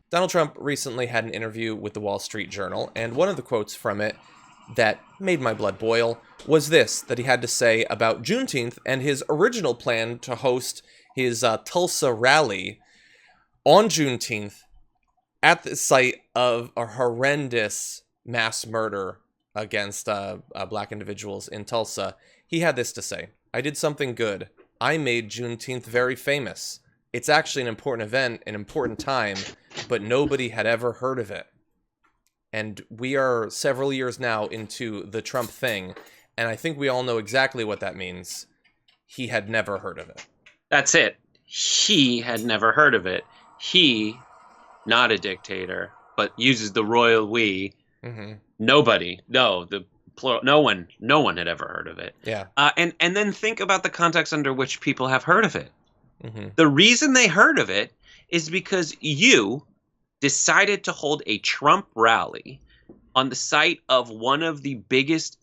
Donald Trump recently had an interview with the Wall Street Journal, and one of the quotes from it that made my blood boil was this, that he had to say about Juneteenth and his original plan to host his Tulsa rally on Juneteenth at the site of a horrendous mass murder against black individuals in Tulsa. He had this to say: "I did something good. I made Juneteenth very famous. It's actually an important event, an important time, but nobody had ever heard of it." And we are several years now into the Trump thing, and I think we all know exactly what that means. He had never heard of it. That's it. He had never heard of it. He, not a dictator, but uses the royal we. Mm-hmm. Nobody, no, the plural, no one had ever heard of it. Yeah. And then think about the context under which people have heard of it. Mm-hmm. The reason they heard of it is because you decided to hold a Trump rally on the site of one of the biggest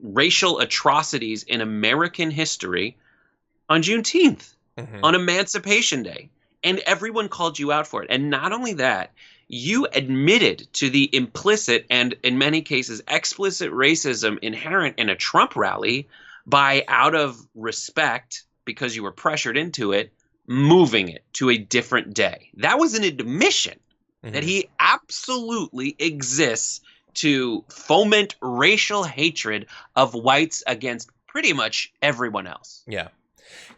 racial atrocities in American history on Juneteenth, on Emancipation Day. And everyone called you out for it. And not only that, you admitted to the implicit and, in many cases, explicit racism inherent in a Trump rally by, out of respect, because you were pressured into it, moving it to a different day. That was an admission that he absolutely exists to foment racial hatred of whites against pretty much everyone else. Yeah.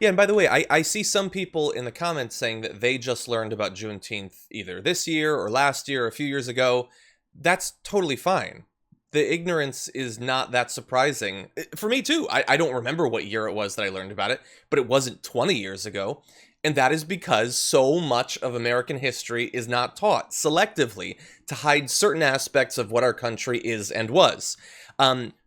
Yeah, and by the way, I see some people in the comments saying that they just learned about Juneteenth either this year or last year or a few years ago. That's totally fine. The ignorance is not that surprising. For me, too. I don't remember what year it was that I learned about it, but it wasn't 20 years ago. And that is because so much of American history is not taught selectively to hide certain aspects of what our country is and was.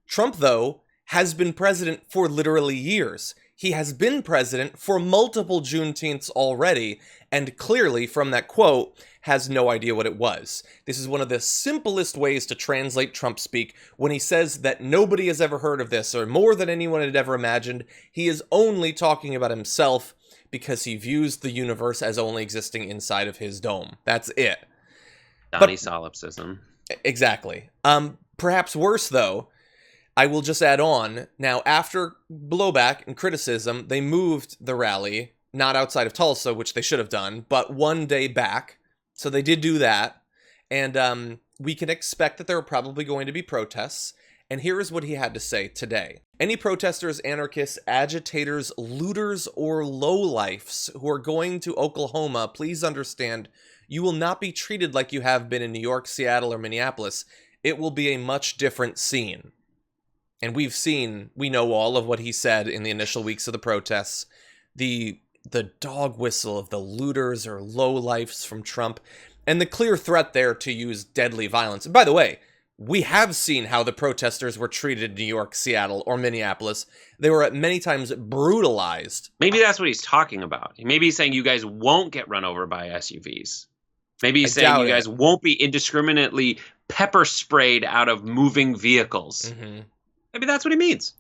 Trump, though, has been president for literally years. He has been president for multiple Juneteenths already, and clearly, from that quote, has no idea what it was. This is one of the simplest ways to translate Trump speak. When he says that nobody has ever heard of this, or more than anyone had ever imagined, he is only talking about himself because he views the universe as only existing inside of his dome. That's it. Donnie solipsism. Exactly. Perhaps worse, though, I will just add on, now after blowback and criticism, they moved the rally, not outside of Tulsa, which they should have done, but one day back. So they did do that, and we can expect that there are probably going to be protests, and here is what he had to say today. "Any protesters, anarchists, agitators, looters, or lowlifes who are going to Oklahoma, please understand, you will not be treated like you have been in New York, Seattle, or Minneapolis. It will be a much different scene." And we know all of what he said in the initial weeks of the protests. The dog whistle of the looters or lowlifes from Trump, and the clear threat there to use deadly violence. And by the way, we have seen how the protesters were treated in New York, Seattle, or Minneapolis. They were at many times brutalized. Maybe that's what he's talking about. Maybe he's saying you guys won't get run over by SUVs. Maybe he's saying you guys won't be indiscriminately pepper sprayed out of moving vehicles. Maybe that's what he means.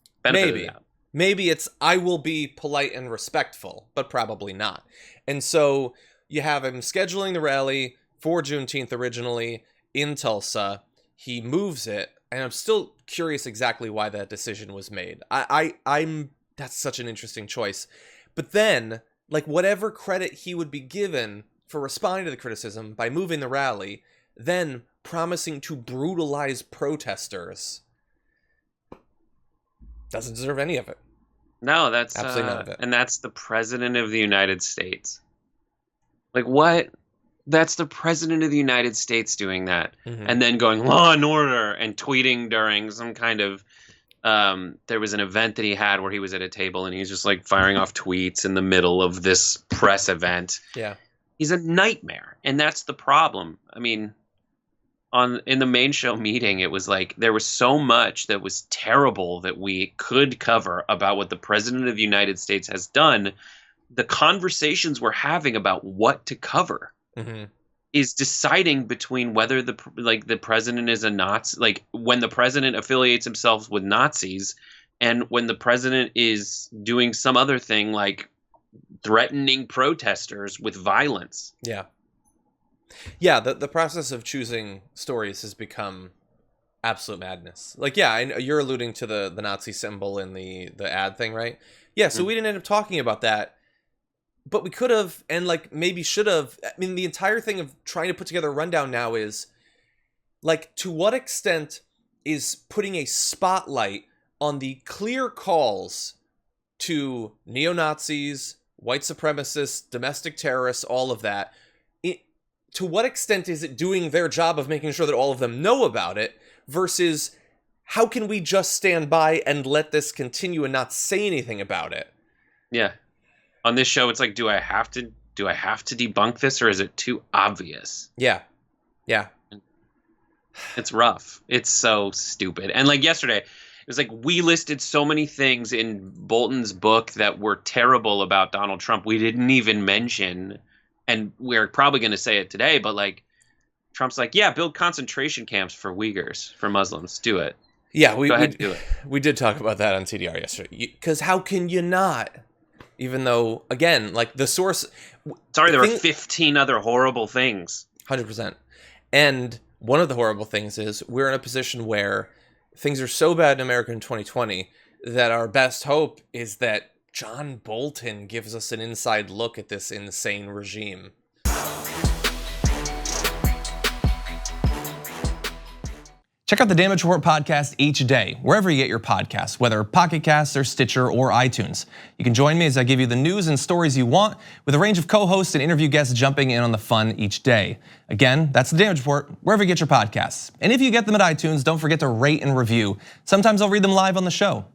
Maybe it's, I will be polite and respectful, but probably not. And so you have him scheduling the rally for Juneteenth originally in Tulsa. He moves it, and I'm still curious exactly why that decision was made. That's such an interesting choice. But then, like, whatever credit he would be given for responding to the criticism by moving the rally, then promising to brutalize protesters, doesn't deserve any of it. No, that's absolutely none of it. And that's the President of the United States. Like, what? That's the President of the United States doing that, and then going law and order and tweeting during some kind of. There was an event that he had where he was at a table and he's just like firing off tweets in the middle of this press event. Yeah, he's a nightmare, and that's the problem. I mean, in the main show meeting, it was like there was so much that was terrible that we could cover about what the President of the United States has done. The conversations we're having about what to cover is deciding between whether the president is a Nazi, like when the president affiliates himself with Nazis, and when the president is doing some other thing like threatening protesters with violence. Yeah. Yeah, the process of choosing stories has become absolute madness. Like, yeah, you're alluding to the Nazi symbol in the ad thing, right? Yeah, so we didn't end up talking about that, but we could have, and like maybe should have. I mean, the entire thing of trying to put together a rundown now is, like, to what extent is putting a spotlight on the clear calls to neo-Nazis, white supremacists, domestic terrorists, all of that. To what extent is it doing their job of making sure that all of them know about it, versus how can we just stand by and let this continue and not say anything about it? Yeah. On this show, it's like, do I have to debunk this, or is it too obvious? Yeah. Yeah. It's rough. It's so stupid. And like yesterday, it was like we listed so many things in Bolton's book that were terrible about Donald Trump we didn't even mention, and we're probably going to say it today, but like Trump's like, yeah, build concentration camps for Uyghurs, for Muslims. Do it. Yeah, Go ahead, do it. We did talk about that on TDR yesterday. Because how can you not? Even though, again, like the source... Sorry, there were 15 other horrible things. 100%. And one of the horrible things is we're in a position where things are so bad in America in 2020 that our best hope is that John Bolton gives us an inside look at this insane regime. Check out the Damage Report podcast each day, wherever you get your podcasts, whether Pocket Casts or Stitcher or iTunes. You can join me as I give you the news and stories you want, with a range of co-hosts and interview guests jumping in on the fun each day. Again, that's the Damage Report, wherever you get your podcasts. And if you get them at iTunes, don't forget to rate and review. Sometimes I'll read them live on the show.